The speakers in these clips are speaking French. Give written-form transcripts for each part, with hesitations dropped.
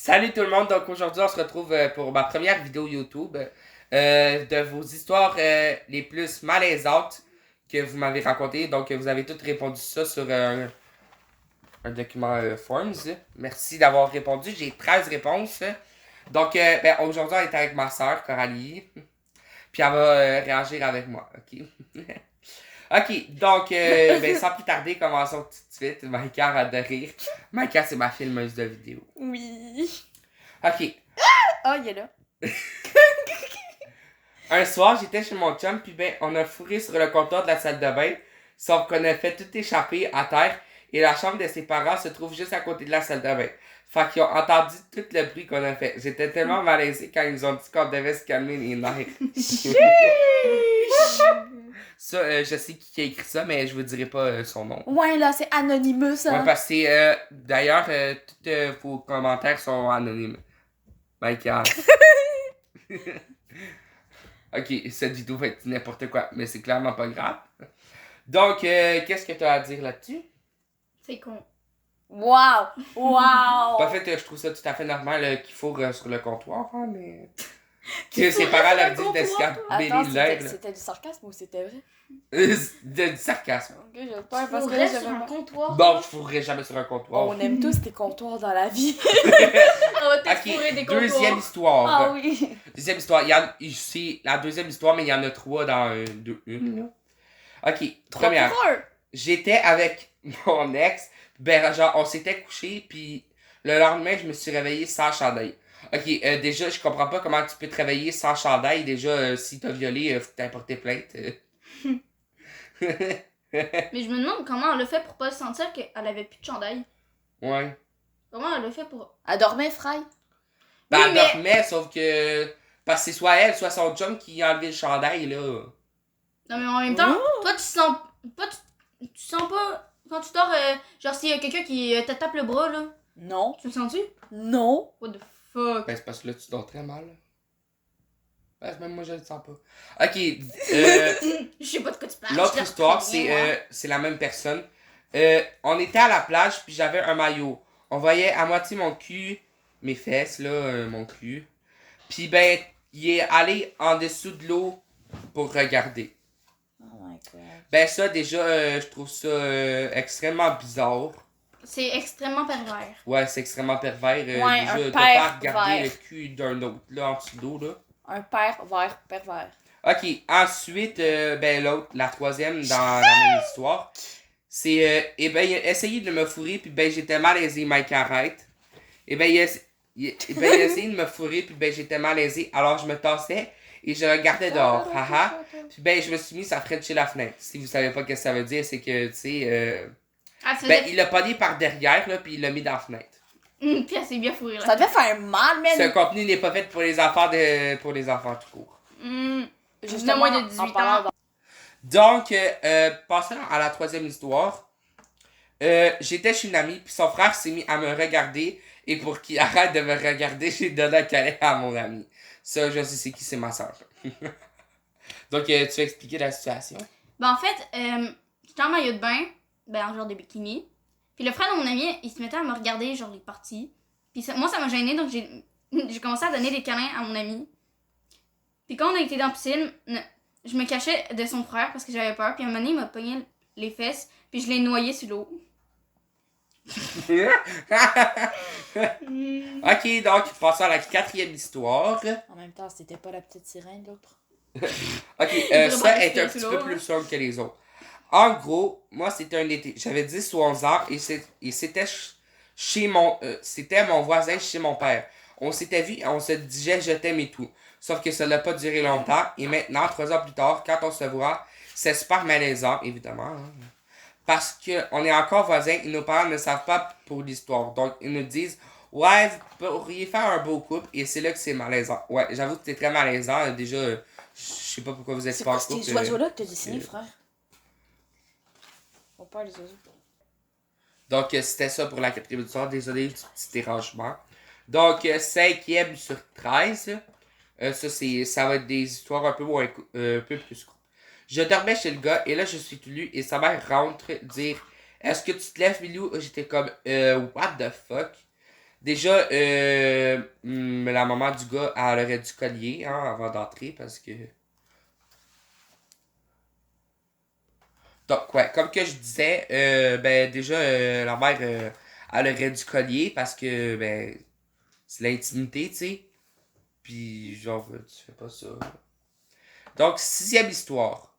Salut tout le monde, donc aujourd'hui on se retrouve pour ma première vidéo YouTube de vos histoires les plus malaisantes que vous m'avez racontées. Donc vous avez toutes répondu ça sur un document Forms. Merci d'avoir répondu, j'ai 13 réponses. Donc aujourd'hui on est avec ma soeur Coralie, puis elle va réagir avec moi, ok? Ok, donc sans plus tarder, commençons tout de suite. Maïka arrête de rire. Maïka c'est ma filmeuse de vidéo. Oui. Ok. Oh, il est là. Un soir, j'étais chez mon chum, puis on a fourré sur le comptoir de la salle de bain, sauf qu'on a fait tout échapper à terre, et la chambre de ses parents se trouve juste à côté de la salle de bain. Fait qu'ils ont entendu tout le bruit qu'on a fait. J'étais tellement malaisé quand ils nous ont dit qu'on devait se calmer les nerfs. Ça, je sais qui a écrit ça, mais je vous dirai pas son nom. Ouais, là, c'est Anonymous, hein. Ouais, parce que d'ailleurs, tous vos commentaires sont anonymes. Michael. Ok, cette vidéo va être n'importe quoi, mais c'est clairement pas grave. Donc, qu'est-ce que tu as à dire là-dessus? C'est con. Wow! Wow! En fait, je trouve ça tout à fait normal qu'il faut sur le comptoir, hein, mais... que ses parents leur disent de se Attends, calmer les c'était du sarcasme ou c'était vrai? du sarcasme. Ok, j'ai peur parce que Faudrait là, sur un j'avais... comptoir. Bon, je fourrerai jamais sur un comptoir. On aime tous tes comptoirs dans la vie. On va t'explorer Ok, des comptoirs. deuxième histoire. Ah oui! Deuxième histoire. C'est la deuxième histoire, mais il y en a trois dans une, là. Ok, première. Trois pour un. J'étais avec mon ex, genre, on s'était couché, puis le lendemain, je me suis réveillé sans chandail. Ok, déjà, je comprends pas comment tu peux te réveiller sans chandail. Déjà, si t'as violé, faut que t'aies porté plainte. Mais je me demande comment elle a fait pour pas sentir qu'elle avait plus de chandail. Ouais. Comment elle a fait pour... Elle dormait, Fry. Ben, Oui, elle mais- dormait, sauf que... Parce que c'est soit elle, soit son chum qui a enlevé le chandail, là. Non mais en même temps, toi tu sens... Tu sens pas... Quand tu dors, genre s'il y a quelqu'un qui te tape le bras, là, Non. tu le sens-tu? Non. What the fuck? Ben, c'est parce que là, tu dors très mal. Ben, même moi, je le sens pas. Ok, Je sais pas de quoi tu parles. l'autre je te histoire, reprends rien, c'est la même personne. On était à la plage, puis j'avais un maillot. On voyait à moitié mon cul, mes fesses, là, mon cul. Puis ben, il est allé en dessous de l'eau pour regarder. Oh my god. Ben ça, déjà, je trouve ça extrêmement bizarre. C'est extrêmement pervers. Ouais, c'est extrêmement pervers. Ouais, Déjà, un de pas regarder pervers. le cul d'un autre, là, en dessous de l'eau, là. Un père vert pervers. Ok, ensuite, ben l'autre, la troisième dans la même histoire, c'est, il a essayé de me fourrer, puis ben j'étais malaisé, Mike arrête. Il a essayé de me fourrer, puis ben j'étais malaisé, alors je me tassais et je regardais dehors, haha. Puis ben je me suis mis à frencher la fenêtre. Si vous savez pas ce que ça veut dire, c'est que, tu sais, Ah, tu ben faisais... il l'a pogné par derrière, là, puis il l'a mis dans la fenêtre. Puis elle s'est bien fourrée, là. Ça devait faire mal, man. Ce contenu n'est pas fait pour les enfants pour les enfants tout court. Justement, moins de 18 en parlant ans. Donc, passant à la troisième histoire, j'étais chez une amie, puis son frère s'est mis à me regarder, et pour qu'il arrête de me regarder, j'ai donné un câlin à mon ami. Ça, je sais c'est qui, c'est ma soeur. Donc, tu vas expliquer la situation? Ben en fait, j'étais en maillot de bain, ben en genre de bikini. Puis le frère de mon ami, il se mettait à me regarder genre les parties. Puis moi ça m'a gêné donc j'ai commencé à donner des câlins à mon ami. Puis quand on a été dans la piscine, je me cachais de son frère parce que j'avais peur. Puis un moment donné, il m'a pogné les fesses, puis je l'ai noyé sur l'eau. Ok, donc, passons à la quatrième histoire. En même temps, c'était pas la petite sirène, l'autre. Ok, ça est un petit peu plus sombre que les autres. En gros, moi, c'était un été. J'avais 10 ou 11 ans et c'était chez c'était mon voisin chez mon père. On s'était vu et on se disait je t'aime et tout. Sauf que ça n'a pas duré longtemps. Et maintenant, 3 ans plus tard, quand on se voit, c'est super malaisant, évidemment. Hein, parce qu'on est encore voisins et nos parents ne savent pas pour l'histoire. Donc, ils nous disent ouais, vous pourriez faire un beau couple. Et c'est là que c'est malaisant. Ouais, j'avoue que c'est très malaisant. Déjà, je sais pas pourquoi vous êtes C'est pas en quoi couple. ces oiseaux-là que t'as dessiné, frère? Faut pas les oiseaux. Donc, c'était ça pour la quatrième histoire. Désolé du petit dérangement. Donc, 5e sur 13. Ça va être des histoires un peu plus courtes. Je dormais chez le gars et là, je suis tout nu et sa mère rentre dire est-ce que tu te lèves, Milou? J'étais comme what the fuck? Déjà, la maman du gars, elle aurait du collier hein, avant d'entrer parce que. Donc, ouais, comme que je disais, ben déjà, la mère, elle aurait du collier parce que, ben, c'est l'intimité, tu sais. Puis, genre, tu fais pas ça. Donc, 6e histoire.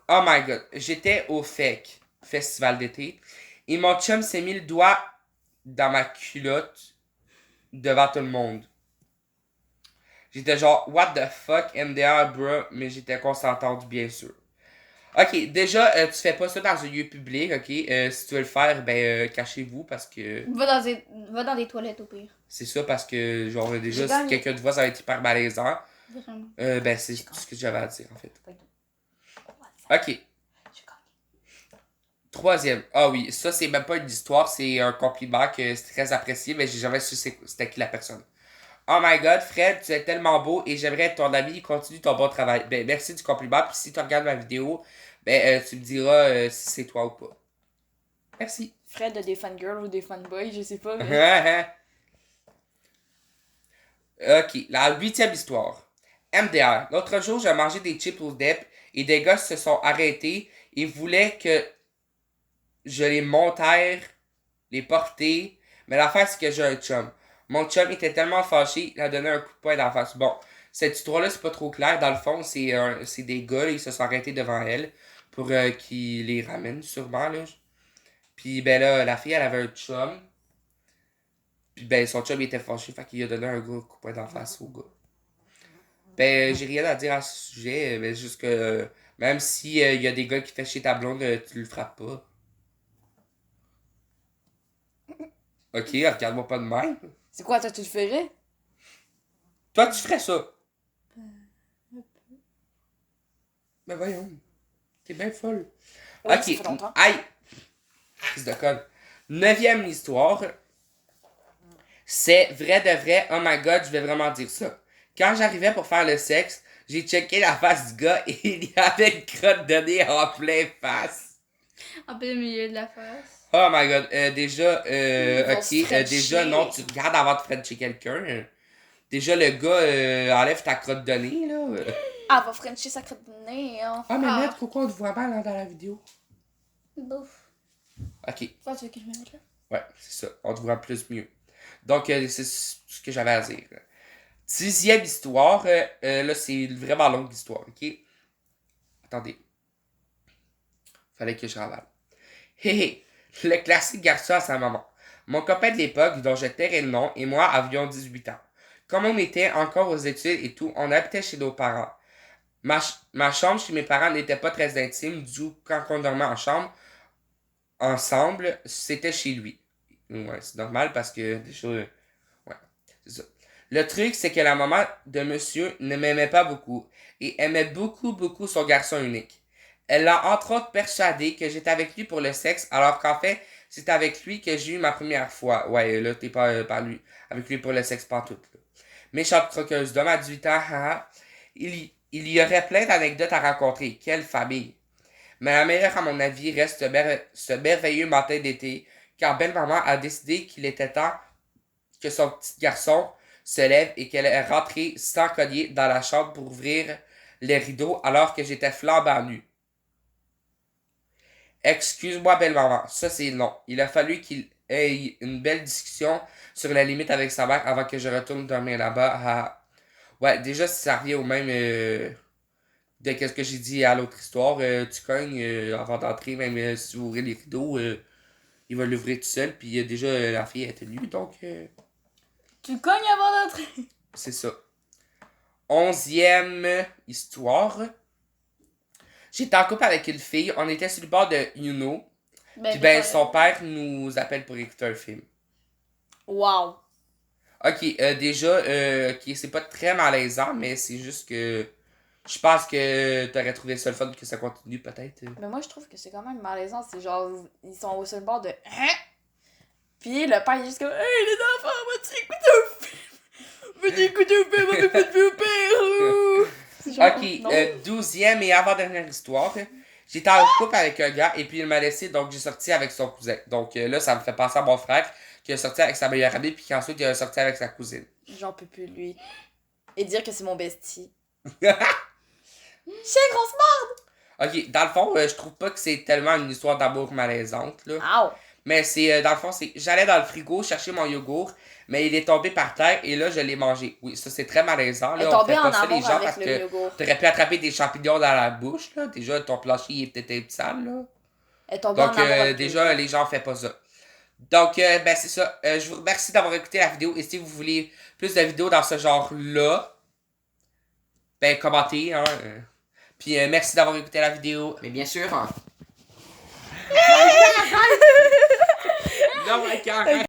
Oh my god, j'étais au FEC, Festival d'été, et mon chum s'est mis le doigt dans ma culotte devant tout le monde. J'étais genre, what the fuck, MDR, bro, mais j'étais consentante, bien sûr. Ok, déjà, tu fais pas ça dans un lieu public, ok? Si tu veux le faire, ben, cachez-vous parce que. Va dans des toilettes au pire. C'est ça parce que, genre, déjà, J'ai si gagné. quelqu'un te voit, ça va être hyper malaisant. Vraiment. Ben, c'est tout ce que j'avais à dire, en fait. Ok. J'ai gagné. 3e. Ah oui, ça, c'est même pas une histoire, c'est un compliment que c'est très apprécié, mais j'ai jamais su c'était qui la personne. Oh my god, Fred, tu es tellement beau et j'aimerais être ton ami. Continue ton bon travail. Ben, merci du compliment. Puis si tu regardes ma vidéo, ben, tu me diras si c'est toi ou pas. Merci. Fred a des fangirls ou des fanboys, je sais pas. Mais... Ok, la 8e histoire. MDR. L'autre jour, j'ai mangé des chips au DEP et des gars se sont arrêtés et voulaient que je les montaire, les porter. Mais l'affaire, c'est que j'ai un chum. Mon chum était tellement fâché, il a donné un coup de poing dans la face. Bon, cette histoire-là, c'est pas trop clair. Dans le fond, c'est des gars, là, ils se sont arrêtés devant elle pour qu'ils les ramènent, sûrement. Là. Puis, ben là, la fille, elle avait un chum. Puis, ben, son chum, il était fâché, fait qu'il a donné un gros coup de poing dans la face au gars. Ben, j'ai rien à dire à ce sujet, mais juste que même si y a des gars qui font chier ta blonde, tu le frappes pas. Ok, regarde-moi pas de même. C'est quoi, toi, tu le ferais? Toi, tu ferais ça. Ben voyons. T'es bien folle. Oui, ça Ok. fait longtemps. Aïe. Fils de conne. 9e histoire. C'est vrai de vrai. Oh my god, je vais vraiment dire ça. Quand j'arrivais pour faire le sexe, j'ai checké la face du gars et il y avait une crotte de nez en plein face. En plein milieu de la face. Oh my god. Déjà, Ils vont ok. se frencher. Déjà, non, tu regardes avant de frencher quelqu'un. Déjà, le gars, enlève ta crotte de nez, là. Ah, va frencher sa crotte de nez, hein. Ah, mais Ah. merde, pourquoi on te voit mal hein, dans la vidéo? Bouf. Ok. Toi, tu veux que je me mette là? Ouais, c'est ça. On te voit plus mieux. Donc, c'est ce que j'avais à dire. 10e histoire. Là, c'est une vraiment longue histoire, ok? Attendez. Fallait que je ravale. Hé hé. Le classique garçon à sa maman. Mon copain de l'époque, dont je tairai le nom, et moi avions 18 ans. Comme on était encore aux études et tout, on habitait chez nos parents. Ma chambre chez mes parents n'était pas très intime, du coup, quand on dormait en chambre, ensemble, c'était chez lui. Ouais, c'est normal parce que déjà, ouais, c'est ça. Le truc, c'est que la maman de monsieur ne m'aimait pas beaucoup et aimait beaucoup, beaucoup son garçon unique. Elle l'a entre autres persuadé que j'étais avec lui pour le sexe, alors qu'en fait, c'est avec lui que j'ai eu ma première fois. Ouais, là, t'es pas avec lui pour le sexe pantoute. Là. Méchante croqueuse d'homme à 18 ans, haha. Il y aurait plein d'anecdotes à raconter. Quelle famille. Mais la meilleure, à mon avis, reste ce merveilleux matin d'été, car belle-maman a décidé qu'il était temps que son petit garçon se lève et qu'elle est rentrée sans collier dans la chambre pour ouvrir les rideaux alors que j'étais flambant nu. Excuse-moi, belle-maman, ça c'est long. Il a fallu qu'il ait une belle discussion sur la limite avec sa mère avant que je retourne dormir là-bas. Ah. Ouais, déjà, si ça revient au même de qu'est-ce que j'ai dit à l'autre histoire, tu cognes avant d'entrer, même si vous ouvrez les rideaux, il va l'ouvrir tout seul, puis déjà, la fille était nue, donc Tu cognes avant d'entrer. c'est ça. 11e histoire. J'étais en couple avec une fille, on était sur le bord de Youno, puis ben son père nous appelle pour écouter un film. Wow. Ok, déjà, ok, c'est pas très malaisant, mais c'est juste que je pense que t'aurais trouvé ça le fun que ça continue peut-être. Mais moi, je trouve que c'est quand même malaisant. C'est genre, ils sont au seul bord de. Hein? Puis le père, il est juste comme. Hey les enfants, vas-tu écouter un film? Vas-tu écouter un film? On fait pas de film au père! C'est genre, Ok, non. 12e et avant-dernière histoire. J'étais en couple avec un gars et puis il m'a laissé, donc j'ai sorti avec son cousin. Donc là, ça me fait penser à mon frère qui a sorti avec sa meilleure amie puis qu'ensuite il a sorti avec sa cousine. J'en peux plus, lui. Et dire que c'est mon bestie. Chien, grosse mort! Ok, dans le fond, je trouve pas que c'est tellement une histoire d'amour malaisante, là. Ow! Mais c'est, dans le fond, c'est, j'allais dans le frigo chercher mon yogourt, mais il est tombé par terre et là, je l'ai mangé. Oui, ça, c'est très malaisant, Elle est là. On tombée fait en pas ça, les amour gens, avec parce le que yogourt. t'aurais pu attraper des champignons dans la bouche, là. Déjà, ton plancher, il est peut-être un peu sale, là. Elle est tombée Donc, en amour avec le déjà, yogourt. les gens font pas ça. Donc, ben, c'est ça. Je vous remercie d'avoir écouté la vidéo. Et si vous voulez plus de vidéos dans ce genre-là, ben, commentez, hein. Puis, merci d'avoir écouté la vidéo. Mais bien sûr, hein. Non, mais